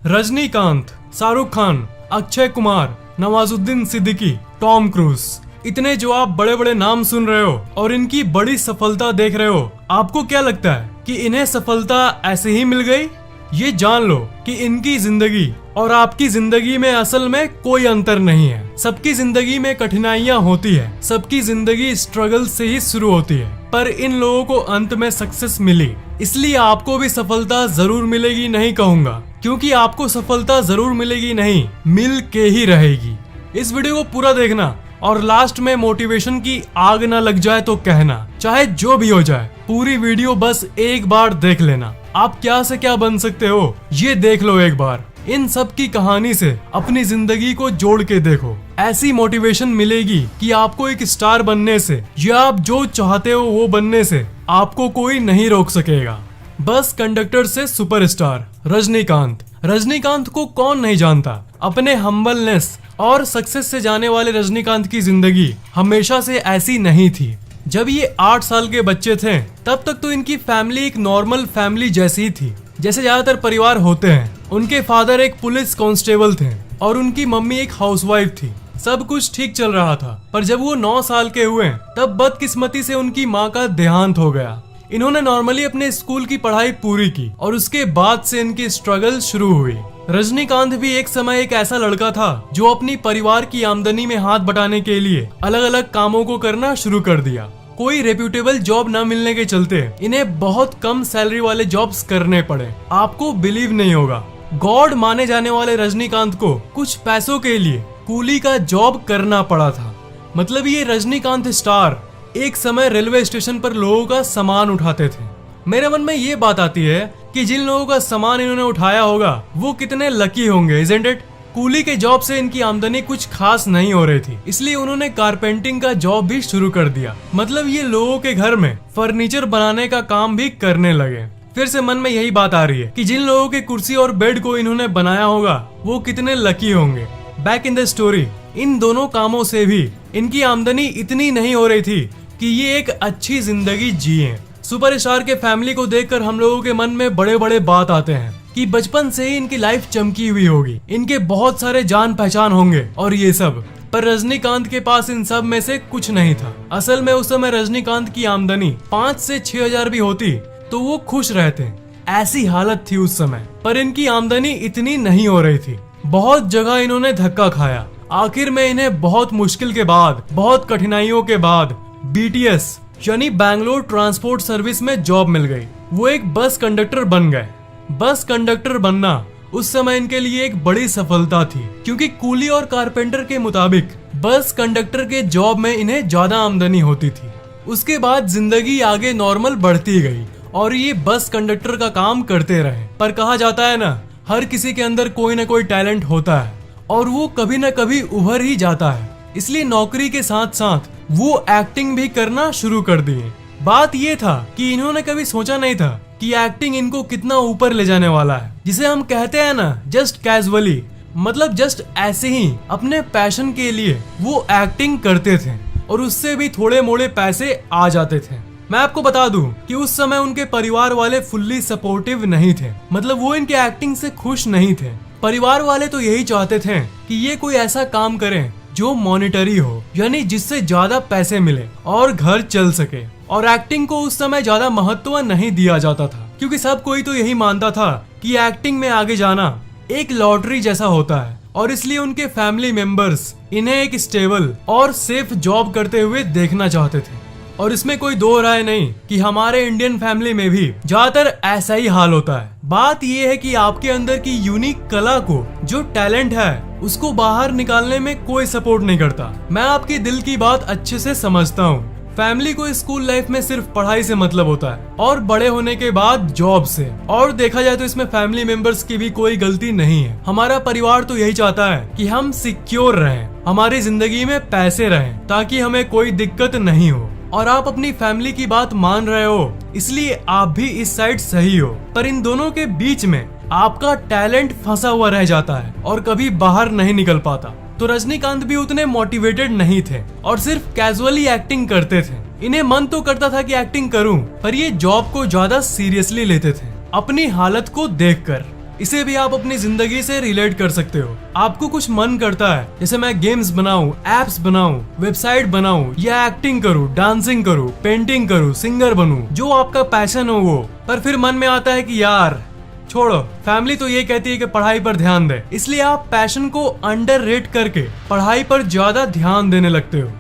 Rajinikanth, Shahrukh Khan, Akshay Kumar, Nawazuddin Siddiqui, Tom cruise, इतने जो आप बड़े बड़े नाम सुन रहे हो और इनकी बड़ी सफलता देख रहे हो, आपको क्या लगता है कि इन्हें सफलता ऐसे ही मिल गई? ये जान लो कि इनकी जिंदगी और आपकी जिंदगी में असल में कोई अंतर नहीं है। सबकी जिंदगी में कठिनाइयां होती है, सबकी जिंदगी स्ट्रगल से ही शुरू होती है, पर इन लोगों को अंत में सक्सेस मिली। इसलिए आपको भी सफलता जरूर मिलेगी नहीं कहूंगा, क्योंकि आपको सफलता जरूर मिलेगी नहीं, मिल के ही रहेगी। इस वीडियो को पूरा देखना और लास्ट में मोटिवेशन की आग ना लग जाए तो कहना, चाहे जो भी हो जाए, पूरी वीडियो बस एक बार देख लेना। आप क्या से क्या बन सकते हो ये देख लो एक बार। इन सब की कहानी से अपनी जिंदगी को जोड़ के देखो, ऐसी मोटिवेशन मिलेगी कि आपको एक स्टार बनने से या आप जो चाहते हो वो बनने से आपको कोई नहीं रोक सकेगा। बस कंडक्टर से सुपरस्टार रजनीकांत। रजनीकांत को कौन नहीं जानता। अपने हम्बलनेस और सक्सेस से जाने वाले रजनीकांत की जिंदगी हमेशा से ऐसी नहीं थी। जब ये 8 साल के बच्चे थे तब तक तो इनकी फैमिली एक नॉर्मल फैमिली जैसी ही थी, जैसे ज्यादातर परिवार होते हैं। उनके फादर एक पुलिस कांस्टेबल थे और उनकी मम्मी एक हाउसवाइफ थी। सब कुछ ठीक चल रहा था, पर जब वो 9 साल के हुए तब बदकिस्मती से उनकी माँ का देहांत हो गया। इन्होंने नॉर्मली अपने स्कूल की पढ़ाई पूरी की और उसके बाद से इनकी स्ट्रगल शुरू हुई। रजनीकांत भी एक समय एक ऐसा लड़का था जो अपनी परिवार की आमदनी में हाथ बटाने के लिए अलग अलग कामों को करना शुरू कर दिया। कोई रेप्यूटेबल जॉब न मिलने के चलते इन्हें बहुत कम सैलरी वाले जॉब्स करने पड़े। आपको बिलीव नहीं होगा, गॉड माने जाने वाले रजनीकांत को कुछ पैसों के लिए कूली का जॉब करना पड़ा था। मतलब ये रजनीकांत स्टार एक समय रेलवे स्टेशन पर लोगों का सामान उठाते थे। मेरे मन में ये बात आती है कि जिन लोगों का सामान इन्होंने उठाया होगा वो कितने लकी होंगे, इज़न्ट इट? कूली के जॉब से इनकी आमदनी कुछ खास नहीं हो रही थी, इसलिए उन्होंने कारपेंटिंग का जॉब भी शुरू कर दिया। मतलब ये लोगों के घर में फर्नीचर बनाने का काम भी करने लगे। फिर से मन में यही बात आ रही है कि जिन लोगों के कुर्सी और बेड को इन्होंने बनाया होगा वो कितने लकी होंगे। बैक इन द स्टोरी, इन दोनों कामों से भी इनकी आमदनी इतनी नहीं हो रही थी कि ये एक अच्छी जिंदगी जिए। सुपरस्टार के फैमिली को देखकर हम लोगों के मन में बड़े बड़े बात आते हैं कि बचपन से ही इनकी लाइफ चमकी हुई होगी, इनके बहुत सारे जान पहचान होंगे और ये सब। पर रजनीकांत के पास इन सब में से कुछ नहीं था। असल में उस समय रजनीकांत की आमदनी 5 से 6 हजार भी होती तो वो खुश रहते, ऐसी हालत थी उस समय। पर इनकी आमदनी इतनी नहीं हो रही थी। बहुत जगह इन्होंने धक्का खाया। आखिर में इन्हें बहुत मुश्किल के बाद, बहुत कठिनाइयों के बाद BTS यानी बैंगलोर ट्रांसपोर्ट सर्विस में जॉब मिल गई। वो एक बस कंडक्टर बन गए। बस कंडक्टर बनना उस समय इनके लिए एक बड़ी सफलता थी, क्योंकि कूली और कारपेंटर के मुताबिक बस कंडक्टर के जॉब में इन्हें ज्यादा आमदनी होती थी। उसके बाद जिंदगी आगे नॉर्मल बढ़ती गई और ये बस कंडक्टर का काम करते रहे। पर कहा जाता है ना, हर किसी के अंदर कोई ना कोई टैलेंट होता है और वो कभी ना कभी उभर ही जाता है। इसलिए नौकरी के साथ साथ वो एक्टिंग भी करना शुरू कर दिए। बात ये था कि इन्होंने कभी सोचा नहीं था कि एक्टिंग इनको कितना ऊपर ले जाने वाला है। जिसे हम कहते हैं ना, जस्ट कैजुअली, मतलब जस्ट ऐसे ही अपने पैशन के लिए वो एक्टिंग करते थे और उससे भी थोड़े मोड़े पैसे आ जाते थे। मैं आपको बता दूं कि उस समय उनके परिवार वाले फुल्ली सपोर्टिव नहीं थे। मतलब वो इनके एक्टिंग से खुश नहीं थे। परिवार वाले तो यही चाहते थे कि ये कोई ऐसा काम करें जो मॉनिटरी हो, यानी जिससे ज्यादा पैसे मिले और घर चल सके। और एक्टिंग को उस समय ज्यादा महत्व नहीं दिया जाता था, क्योंकि सब कोई तो यही मानता था कि एक्टिंग में आगे जाना एक लॉटरी जैसा होता है। और इसलिए उनके फैमिली मेंबर्स इन्हें एक स्टेबल और सेफ जॉब करते हुए देखना चाहते थे। और इसमें कोई दो राय नहीं कि हमारे इंडियन फैमिली में भी ज्यादातर ऐसा ही हाल होता है। बात ये है कि आपके अंदर की यूनिक कला को, जो टैलेंट है, उसको बाहर निकालने में कोई सपोर्ट नहीं करता। मैं आपकी दिल की बात अच्छे से समझता हूँ। फैमिली को स्कूल लाइफ में सिर्फ पढ़ाई से मतलब होता है और बड़े होने के बाद जॉब से। और देखा जाए तो इसमें फैमिली मेंबर्स की भी कोई गलती नहीं है। हमारा परिवार तो यही चाहता है कि हम सिक्योर रहें, हमारी जिंदगी में पैसे रहें, ताकि हमें कोई दिक्कत नहीं हो। और आप अपनी फैमिली की बात मान रहे हो, इसलिए आप भी इस साइड सही हो। पर इन दोनों के बीच में आपका टैलेंट फंसा हुआ रह जाता है और कभी बाहर नहीं निकल पाता। तो रजनीकांत भी उतने मोटिवेटेड नहीं थे और सिर्फ कैजुअली एक्टिंग करते थे। इन्हें मन तो करता था कि एक्टिंग करूं, पर ये जॉब को ज्यादा सीरियसली लेते थे अपनी हालत को देखकर। इसे भी आप अपनी जिंदगी से रिलेट कर सकते हो। आपको कुछ मन करता है, जैसे मैं गेम्स बनाऊं, एप्स बनाऊं, वेबसाइट बनाऊं, या एक्टिंग करूं, डांसिंग करूं, पेंटिंग करूं, सिंगर बनूं, जो आपका पैशन हो वो। पर फिर मन में आता है कि यार छोड़ो, फैमिली तो ये कहती है कि पढ़ाई पर ध्यान दे, इसलिए आप पैशन को अंडररेट करके पढ़ाई पर ज्यादा ध्यान देने लगते हो।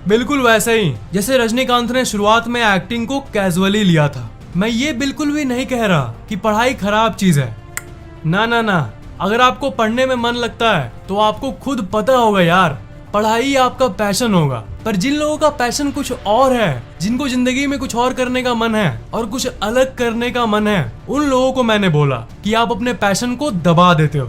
बिल्कुल वैसे ही जैसे रजनीकांत ने शुरुआत में एक्टिंग को कैजुअली लिया था। मैं ये बिल्कुल भी नहीं कह रहा कि पढ़ाई खराब चीज है, ना ना ना। अगर आपको पढ़ने में मन लगता है तो आपको खुद पता होगा यार, पढ़ाई आपका पैशन होगा। पर जिन लोगों का पैशन कुछ और है, जिनको जिंदगी में कुछ और करने का मन है और कुछ अलग करने का मन है, उन लोगों को मैंने बोला कि आप अपने पैशन को दबा देते हो।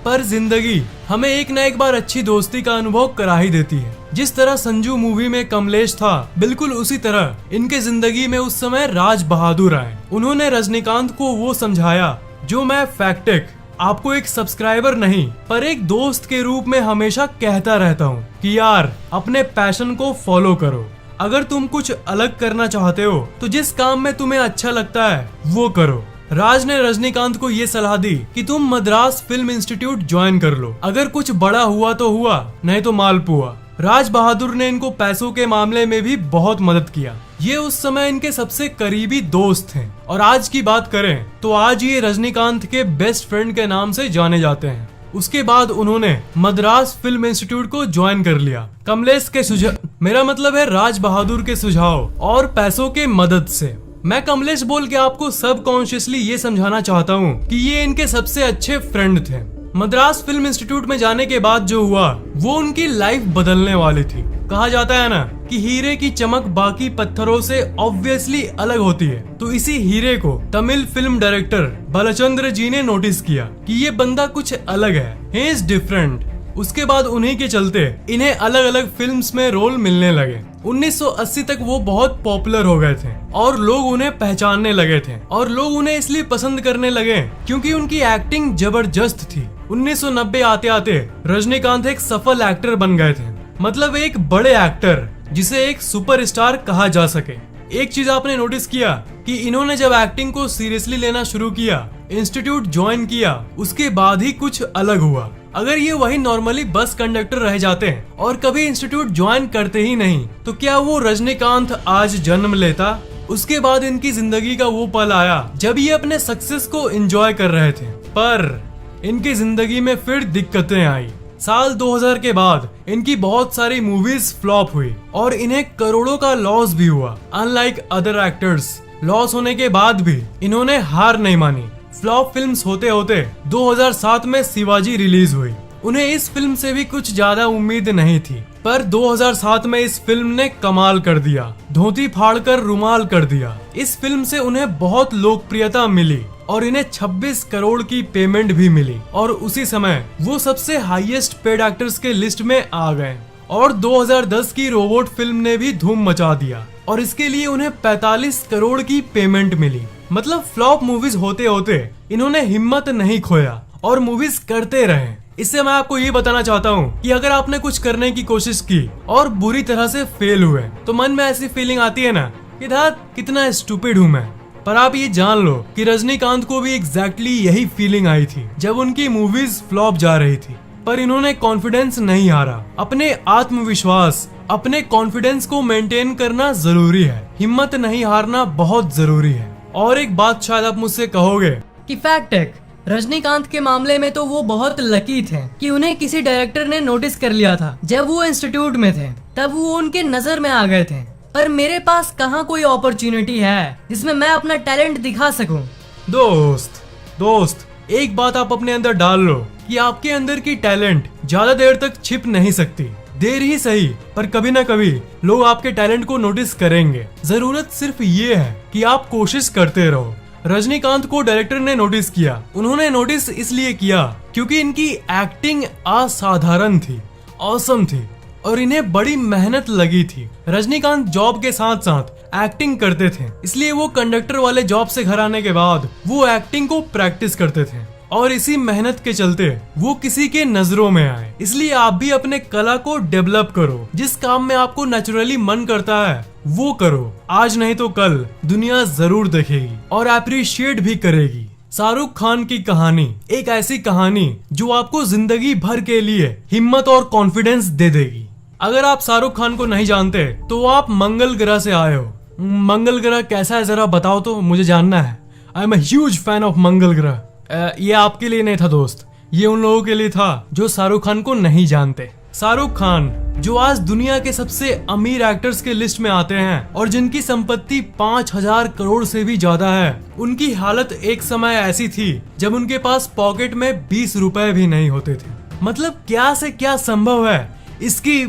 पर जिंदगी हमें एक न एक बार अच्छी दोस्ती का अनुभव करा ही देती है। जिस तरह संजू मूवी में कमलेश था, बिल्कुल उसी तरह इनके जिंदगी में उस समय राज बहादुर आए। उन्होंने रजनीकांत को वो समझाया जो मैं फैक्टेक आपको एक सब्सक्राइबर नहीं पर एक दोस्त के रूप में हमेशा कहता रहता हूँ कि यार अपने पैशन को फॉलो करो। अगर तुम कुछ अलग करना चाहते हो तो जिस काम में तुम्हें अच्छा लगता है वो करो। राज ने रजनीकांत को ये सलाह दी कि तुम मद्रास फिल्म इंस्टीट्यूट ज्वाइन कर लो, अगर कुछ बड़ा हुआ तो हुआ, नहीं तो मालपुआ। राज बहादुर ने इनको पैसों के मामले में भी बहुत मदद किया। ये उस समय इनके सबसे करीबी दोस्त हैं और आज की बात करें तो आज ये रजनीकांत के बेस्ट फ्रेंड के नाम से जाने जाते हैं। उसके बाद उन्होंने मद्रास फिल्म इंस्टीट्यूट को ज्वाइन कर लिया। कमलेश के सुझाव, मेरा मतलब है राज बहादुर के सुझाव और पैसों के मदद से। मैं कमलेश बोल के आपको सब कॉन्शियसली ये समझाना चाहता हूँ कि ये इनके सबसे अच्छे फ्रेंड थे। मद्रास फिल्म इंस्टीट्यूट में जाने के बाद जो हुआ वो उनकी लाइफ बदलने वाली थी। कहा जाता है ना कि हीरे की चमक बाकी पत्थरों से ऑब्वियसली अलग होती है, तो इसी हीरे को तमिल फिल्म डायरेक्टर बालचंद्र जी ने नोटिस किया कि ये बंदा कुछ अलग है, ही इज डिफरेंट। उसके बाद उन्हीं के चलते इन्हें अलग अलग फिल्म्स में रोल मिलने लगे। 1980 तक वो बहुत पॉपुलर हो गए थे और लोग उन्हें पहचानने लगे थे और लोग उन्हें इसलिए पसंद करने लगे क्योंकि उनकी एक्टिंग जबरदस्त थी। 1990 आते आते रजनीकांत एक सफल एक्टर बन गए थे, मतलब एक बड़े एक्टर जिसे एक सुपरस्टार कहा जा सके। एक चीज आपने नोटिस किया कि इन्होंने जब एक्टिंग को सीरियसली लेना शुरू किया, इंस्टीट्यूट ज्वाइन किया, उसके बाद ही कुछ अलग हुआ। अगर ये वही नॉर्मली बस कंडक्टर रह जाते हैं और कभी इंस्टीट्यूट ज्वाइन करते ही नहीं, तो क्या वो रजनीकांत आज जन्म लेता? उसके बाद इनकी जिंदगी का वो पल आया जब ये अपने सक्सेस को एंजॉय कर रहे थे, पर इनकी जिंदगी में फिर दिक्कतें आई। साल 2000 के बाद इनकी बहुत सारी मूवीज फ्लॉप हुई और इन्हें करोड़ों का लॉस भी हुआ। अनलाइक अदर एक्टर्स, लॉस होने के बाद भी इन्होंने हार नहीं मानी। फ्लॉप फिल्म्स होते होते 2007 में शिवाजी रिलीज हुई। उन्हें इस फिल्म से भी कुछ ज्यादा उम्मीद नहीं थी, पर 2007 में इस फिल्म ने कमाल कर दिया, धोती फाड़कर रुमाल कर दिया। इस फिल्म से उन्हें बहुत लोकप्रियता मिली और इन्हें 26 करोड़ की पेमेंट भी मिली और उसी समय वो सबसे हाईएस्ट पेड एक्टर्स के लिस्ट में आ गए। और 2010 की रोबोट फिल्म ने भी धूम मचा दिया और इसके लिए उन्हें 45 करोड़ की पेमेंट मिली। मतलब फ्लॉप मूवीज होते होते इन्होंने हिम्मत नहीं खोया और मूवीज करते रहे। इससे मैं आपको ये बताना चाहता हूँ कि अगर आपने कुछ करने की कोशिश की और बुरी तरह से फेल हुए तो मन में ऐसी फीलिंग आती है ना कि धत कितना स्टूपिड हूँ मैं। पर आप ये जान लो कि रजनीकांत को भी एग्जैक्टली यही फीलिंग आई थी जब उनकी मूवीज फ्लॉप जा रही थी, पर इन्होंने कॉन्फिडेंस नहीं हारा। अपने आत्मविश्वास, अपने कॉन्फिडेंस को मेंटेन करना जरूरी है, हिम्मत नहीं हारना बहुत जरूरी है। और एक बात शायद आप मुझसे कहोगे कि फैक्ट है, रजनीकांत के मामले में तो वो बहुत लकी थे कि उन्हें किसी डायरेक्टर ने नोटिस कर लिया था। जब वो इंस्टीट्यूट में थे तब वो उनके नजर में आ गए थे। पर मेरे पास कहाँ कोई अपॉर्चुनिटी है जिसमें मैं अपना टैलेंट दिखा सकूं। दोस्त एक बात आप अपने अंदर डाल लो कि आपके अंदर की टैलेंट ज्यादा देर तक छिप नहीं सकती। देर ही सही पर कभी ना कभी लोग आपके टैलेंट को नोटिस करेंगे। जरूरत सिर्फ ये है कि आप कोशिश करते रहो। रजनीकांत को डायरेक्टर ने नोटिस किया। उन्होंने नोटिस इसलिए किया क्योंकि इनकी एक्टिंग असाधारण थी, ऑसम थी और इन्हें बड़ी मेहनत लगी थी। रजनीकांत जॉब के साथ साथ एक्टिंग करते थे, इसलिए वो कंडक्टर वाले जॉब से घर आने के बाद वो एक्टिंग को प्रैक्टिस करते थे और इसी मेहनत के चलते वो किसी के नजरों में आए। इसलिए आप भी अपने कला को डेवलप करो। जिस काम में आपको नेचुरली मन करता है वो करो। आज नहीं तो कल दुनिया जरूर देखेगी और अप्रिशिएट भी करेगी। शाहरुख खान की कहानी एक ऐसी कहानी जो आपको जिंदगी भर के लिए हिम्मत और कॉन्फिडेंस दे देगी। अगर आप शाहरुख खान को नहीं जानते तो आप मंगल ग्रह से आए हो। मंगल ग्रह कैसा है जरा बताओ तो, मुझे जानना है। I am a huge fan of मंगल ग्रह। ये आपके लिए नहीं था दोस्त, ये उन लोगों के लिए था जो शाहरुख खान को नहीं जानते। शाहरुख खान जो आज दुनिया के सबसे अमीर एक्टर्स के लिस्ट में आते हैं और जिनकी संपत्ति 5000 करोड़ से भी ज्यादा है, उनकी हालत एक समय ऐसी थी जब उनके पास पॉकेट में 20 रुपए भी नहीं होते थे। मतलब क्या से क्या संभव है, इसकी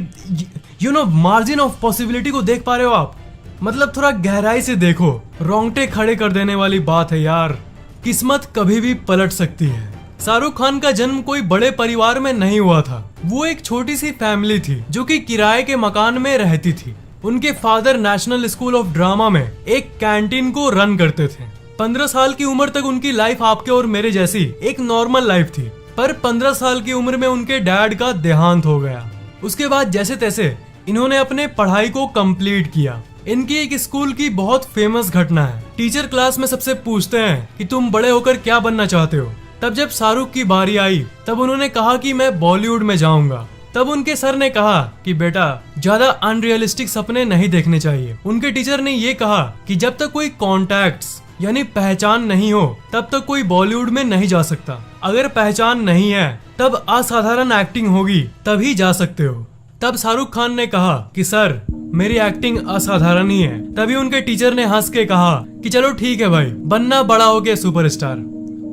मार्जिन ऑफ पॉसिबिलिटी को देख पा रहे हो आप? मतलब थोड़ा गहराई से देखो, रोंगटे खड़े कर देने वाली बात है यार। किस्मत कभी भी पलट सकती है। शाहरुख खान का जन्म कोई बड़े परिवार में नहीं हुआ था। वो एक छोटी सी फैमिली थी जो कि किराए के मकान में रहती थी। उनके father national school of drama में एक कैंटीन को रन करते थे। 15 साल की उम्र तक उनकी लाइफ आपके और मेरे जैसी एक नॉर्मल लाइफ थी, पर 15 साल की उम्र में उनके डैड का देहांत हो गया। उसके बाद जैसे तैसे इन्होंने अपने पढ़ाई को कंप्लीट किया। इनकी एक स्कूल की बहुत फेमस घटना है। टीचर क्लास में सबसे पूछते हैं कि तुम बड़े होकर क्या बनना चाहते हो। तब जब शाहरुख की बारी आई तब उन्होंने कहा कि मैं बॉलीवुड में जाऊंगा। तब उनके सर ने कहा कि बेटा ज्यादा अनरियलिस्टिक सपने नहीं देखने चाहिए। उनके टीचर ने ये कहा कि जब तक कोई कॉन्टैक्ट्स यानी पहचान नहीं हो तब तक कोई बॉलीवुड में नहीं जा सकता। अगर पहचान नहीं है तब असाधारण एक्टिंग होगी तभी जा सकते हो। तब शाहरुख खान ने कहा कि सर मेरी एक्टिंग असाधारण ही है। तभी उनके टीचर ने हंस के कहा कि चलो ठीक है भाई, बनना बड़ा हो गया सुपरस्टार।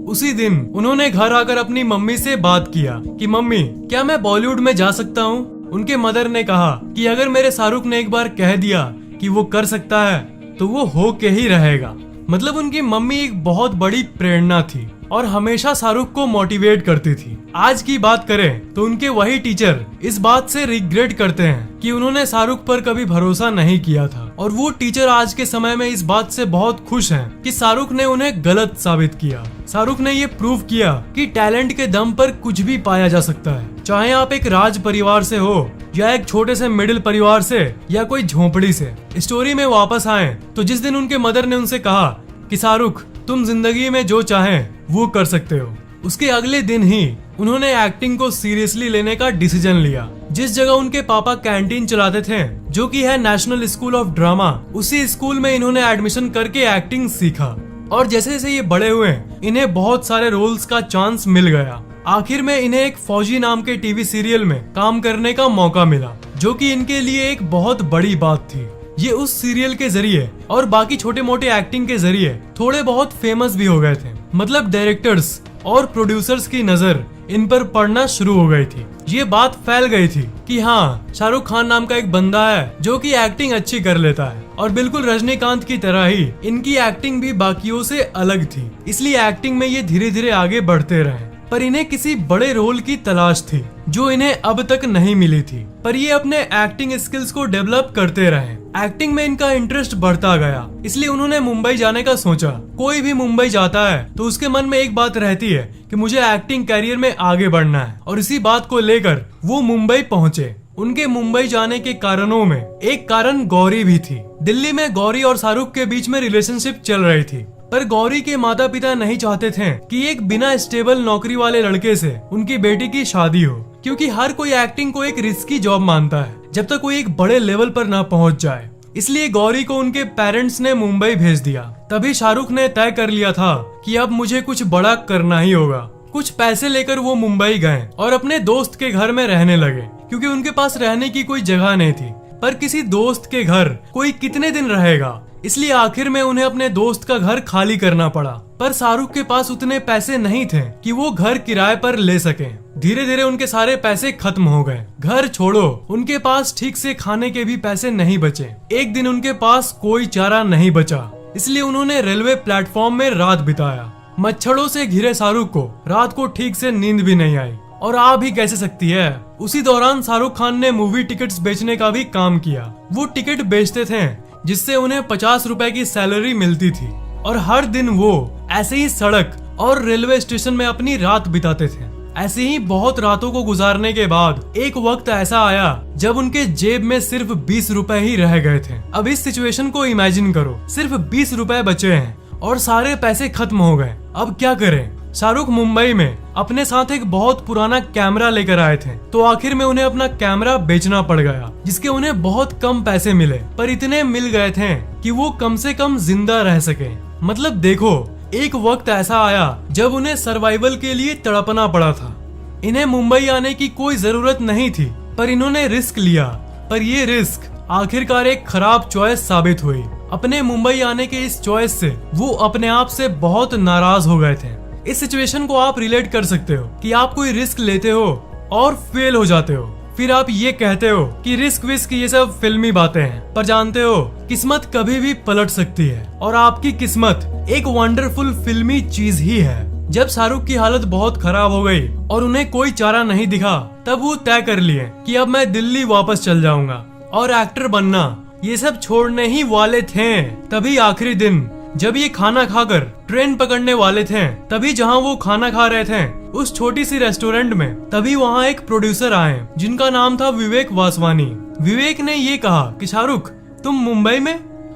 उसी दिन उन्होंने घर आकर अपनी मम्मी से बात किया कि मम्मी क्या मैं बॉलीवुड में जा सकता हूँ। उनके मदर ने कहा कि अगर मेरे शाहरुख ने एक बार कह दिया कि वो कर सकता है तो वो हो के ही रहेगा। मतलब उनकी मम्मी एक बहुत बड़ी प्रेरणा थी और हमेशा शाहरुख को मोटिवेट करती थी। आज की बात करें तो उनके वही टीचर इस बात से रिग्रेट करते हैं कि उन्होंने शाहरुख पर कभी भरोसा नहीं किया था, और वो टीचर आज के समय में इस बात से बहुत खुश हैं कि शाहरुख ने उन्हें गलत साबित किया। शाहरुख ने ये प्रूव किया कि टैलेंट के दम पर कुछ भी पाया जा सकता है, चाहे आप एक राज परिवार से हो या एक छोटे से मिडिल परिवार से या कोई झोपड़ी से। स्टोरी में वापस आए तो जिस दिन उनके मदर ने उनसे कहा कि शाहरुख तुम जिंदगी में जो चाहें वो कर सकते हो, उसके अगले दिन ही उन्होंने एक्टिंग को सीरियसली लेने का डिसीजन लिया। जिस जगह उनके पापा कैंटीन चलाते थे जो कि है नेशनल स्कूल ऑफ ड्रामा, उसी स्कूल में इन्होंने एडमिशन करके एक्टिंग सीखा। और जैसे जैसे ये बड़े हुए इन्हें बहुत सारे रोल्स का चांस मिल गया। आखिर में इन्हें एक फौजी नाम के टीवी सीरियल में काम करने का मौका मिला, जो कि इनके लिए एक बहुत बड़ी बात थी। ये उस सीरियल के जरिए और बाकी छोटे मोटे एक्टिंग के जरिए थोड़े बहुत फेमस भी हो गए थे। मतलब डायरेक्टर्स और प्रोड्यूसर्स की नजर इन पर पड़ना शुरू हो गई थी। ये बात फैल गई थी कि हाँ, शाहरुख खान नाम का एक बंदा है जो कि एक्टिंग अच्छी कर लेता है। और बिल्कुल रजनीकांत की तरह ही इनकी एक्टिंग भी बाकियों से अलग थी, इसलिए एक्टिंग में ये धीरे धीरे आगे बढ़ते रहे। पर इन्हें किसी बड़े रोल की तलाश थी जो इन्हें अब तक नहीं मिली थी, पर ये अपने एक्टिंग स्किल्स को डेवलप करते रहे। एक्टिंग में इनका इंटरेस्ट बढ़ता गया, इसलिए उन्होंने मुंबई जाने का सोचा। कोई भी मुंबई जाता है तो उसके मन में एक बात रहती है कि मुझे एक्टिंग कैरियर में आगे बढ़ना है, और इसी बात को लेकर वो मुंबई पहुंचे। उनके मुंबई जाने के कारणों में एक कारण गौरी भी थी। दिल्ली में गौरी और शाहरुख के बीच में रिलेशनशिप चल रही थी, पर गौरी के माता पिता नहीं चाहते थे कि एक बिना स्टेबल नौकरी वाले लड़के से उनकी बेटी की शादी हो, क्योंकि हर कोई एक्टिंग को एक रिस्की जॉब मानता है जब तक कोई एक बड़े लेवल पर ना पहुंच जाए। इसलिए गौरी को उनके पेरेंट्स ने मुंबई भेज दिया। तभी शाहरुख ने तय कर लिया था कि अब मुझे कुछ बड़ा करना ही होगा। कुछ पैसे लेकर वो मुंबई गए और अपने दोस्त के घर में रहने लगे, क्योंकि उनके पास रहने की कोई जगह नहीं थी। पर किसी दोस्त के घर कोई कितने दिन रहेगा, इसलिए आखिर में उन्हें अपने दोस्त का घर खाली करना पड़ा। पर शाहरुख के पास उतने पैसे नहीं थे कि वो घर किराए पर ले सकें। धीरे धीरे उनके सारे पैसे खत्म हो गए। घर छोड़ो, उनके पास ठीक से खाने के भी पैसे नहीं बचे। एक दिन उनके पास कोई चारा नहीं बचा, इसलिए उन्होंने रेलवे प्लेटफॉर्म में रात बिताया। मच्छरों से घिरे शाहरुख को रात को ठीक से नींद भी नहीं आई, और आ भी कैसे सकती है। उसी दौरान शाहरुख खान ने मूवी टिकट्स बेचने का भी काम किया। वो टिकट बेचते थे जिससे उन्हें 50 रुपए की सैलरी मिलती थी, और हर दिन वो ऐसे ही सड़क और रेलवे स्टेशन में अपनी रात बिताते थे। ऐसे ही बहुत रातों को गुजारने के बाद एक वक्त ऐसा आया जब उनके जेब में सिर्फ 20 रुपए ही रह गए थे। अब इस सिचुएशन को इमेजिन करो, सिर्फ 20 रुपए बचे हैं और सारे पैसे खत्म हो गए। अब क्या करें? शाहरुख मुंबई में अपने साथ एक बहुत पुराना कैमरा लेकर आए थे, तो आखिर में उन्हें अपना कैमरा बेचना पड़ गया, जिसके उन्हें बहुत कम पैसे मिले, पर इतने मिल गए थे कि वो कम से कम जिंदा रह सके। मतलब देखो, एक वक्त ऐसा आया जब उन्हें सर्वाइवल के लिए तड़पना पड़ा था। इन्हें मुंबई आने की कोई जरूरत नहीं थी, पर इन्होंने रिस्क लिया। पर ये रिस्क आखिरकार एक खराब चॉइस साबित हुई। अपने मुंबई आने के इस चॉइस से वो अपने आप से बहुत नाराज हो गए थे। इस सिचुएशन को आप रिलेट कर सकते हो कि आप कोई रिस्क लेते हो और फेल हो जाते हो, फिर आप ये कहते हो कि रिस्क विस्क ये सब फिल्मी बातें हैं, पर जानते हो किस्मत कभी भी पलट सकती है और आपकी किस्मत एक वंडरफुल फिल्मी चीज ही है। जब शाहरुख की हालत बहुत खराब हो गई और उन्हें कोई चारा नहीं दिखा, तब वो तय कर लिए कि अब मैं दिल्ली वापस चल जाऊंगा और एक्टर बनना ये सब छोड़ने ही वाले थे। तभी आखिरी दिन जब ये खाना खाकर ट्रेन पकड़ने वाले थे, तभी जहां वो खाना खा रहे थे उस छोटी सी रेस्टोरेंट में, तभी वहां एक प्रोड्यूसर आए जिनका नाम था विवेक वासवानी। विवेक ने ये कहा कि शाहरुख, तुम मुंबई में?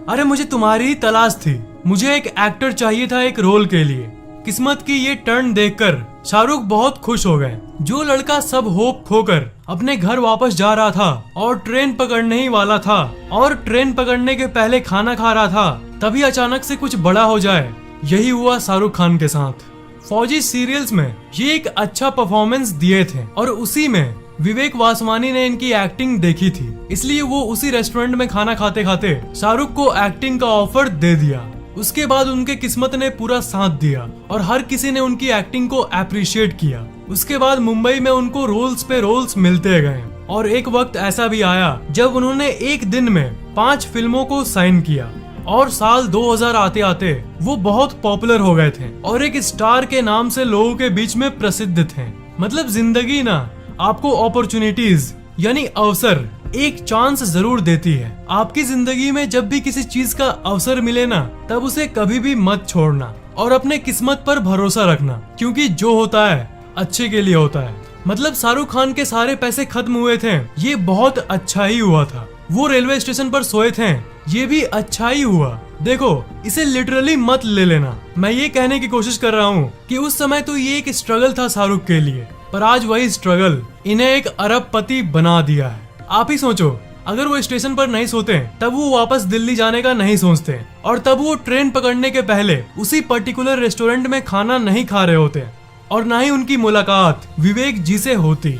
अरे मुझे तुम्हारी ही तलाश थी, मुझे एक एक्टर चाहिए था एक रोल के लिए। किस्मत की ये टर्न देखकर शाहरुख बहुत खुश हो गए। जो लड़का सब होप खोकर अपने घर वापस जा रहा था और ट्रेन पकड़ने ही वाला था और ट्रेन पकड़ने के पहले खाना खा रहा था, तभी अचानक से कुछ बड़ा हो जाए, यही हुआ शाहरुख खान के साथ। फौजी सीरियल्स में ये एक अच्छा परफॉर्मेंस दिए थे और उसी में विवेक वासवानी ने इनकी एक्टिंग देखी थी, इसलिए वो उसी रेस्टोरेंट में खाना खाते खाते शाहरुख को एक्टिंग का ऑफर दे दिया। उसके बाद उनके किस्मत ने पूरा साथ दिया और हर किसी ने उनकी एक्टिंग को अप्रिशिएट किया। उसके बाद मुंबई में उनको रोल्स पे रोल्स मिलते गए और एक वक्त ऐसा भी आया जब उन्होंने एक दिन में 5 फिल्मों को साइन किया और साल 2000 आते आते वो बहुत पॉपुलर हो गए थे और एक स्टार के नाम से लोगों के बीच में प्रसिद्ध थे। मतलब जिंदगी ना आपको अपॉर्चुनिटीज यानी अवसर एक चांस जरूर देती है। आपकी जिंदगी में जब भी किसी चीज का अवसर मिले ना, तब उसे कभी भी मत छोड़ना और अपने किस्मत पर भरोसा रखना, क्योंकि जो होता है अच्छे के लिए होता है। मतलब शाहरुख खान के सारे पैसे खत्म हुए थे, ये बहुत अच्छा ही हुआ था। वो रेलवे स्टेशन पर सोए थे, ये भी अच्छा ही हुआ। देखो, इसे लिटरली मत ले लेना। मैं ये कहने की कोशिश कर रहा हूँ कि उस समय तो ये एक स्ट्रगल था शाहरुख के लिए, पर आज वही स्ट्रगल इन्हें एक अरबपति बना दिया है। आप ही सोचो, अगर वो स्टेशन पर नहीं सोते तब वो वापस दिल्ली जाने का नहीं सोचते और तब वो ट्रेन पकड़ने के पहले उसी पर्टिकुलर रेस्टोरेंट में खाना नहीं खा रहे होते और ना ही उनकी मुलाकात विवेक जी से होती।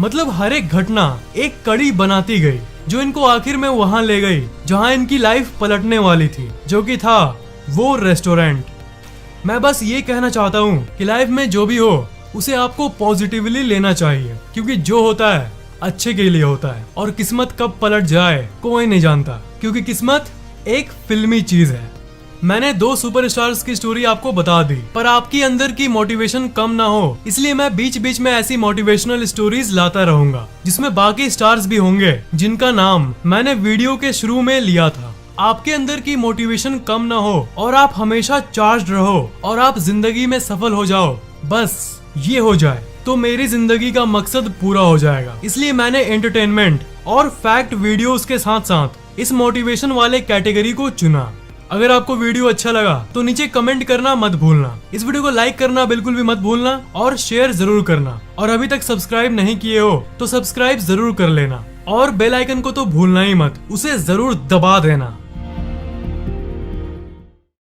मतलब हर एक घटना एक कड़ी बनाती गई जो इनको आखिर में वहां ले गई जहां इनकी लाइफ पलटने वाली थी, जो कि था वो रेस्टोरेंट। मैं बस ये कहना चाहता हूँ कि लाइफ में जो भी हो उसे आपको पॉजिटिवली लेना चाहिए, क्योंकि जो होता है अच्छे के लिए होता है और किस्मत कब पलट जाए कोई नहीं जानता, क्योंकि किस्मत एक फिल्मी चीज है। मैंने 2 सुपरस्टार्स की स्टोरी आपको बता दी, पर आपकी अंदर की मोटिवेशन कम ना हो इसलिए मैं बीच बीच में ऐसी मोटिवेशनल स्टोरीज लाता रहूंगा जिसमें बाकी स्टार्स भी होंगे जिनका नाम मैंने वीडियो के शुरू में लिया था। आपके अंदर की मोटिवेशन कम ना हो और आप हमेशा चार्ज रहो और आप जिंदगी में सफल हो जाओ, बस ये हो जाए तो मेरी जिंदगी का मकसद पूरा हो जाएगा। इसलिए मैंने एंटरटेनमेंट और फैक्ट वीडियोस के साथ साथ इस मोटिवेशन वाले कैटेगरी को चुना। अगर आपको वीडियो अच्छा लगा तो नीचे कमेंट करना मत भूलना, इस वीडियो को लाइक करना बिल्कुल भी मत भूलना और शेयर जरूर करना, और अभी तक सब्सक्राइब नहीं किए हो तो सब्सक्राइब जरूर कर लेना और बेल आइकन को तो भूलना ही मत, उसे जरूर दबा देना।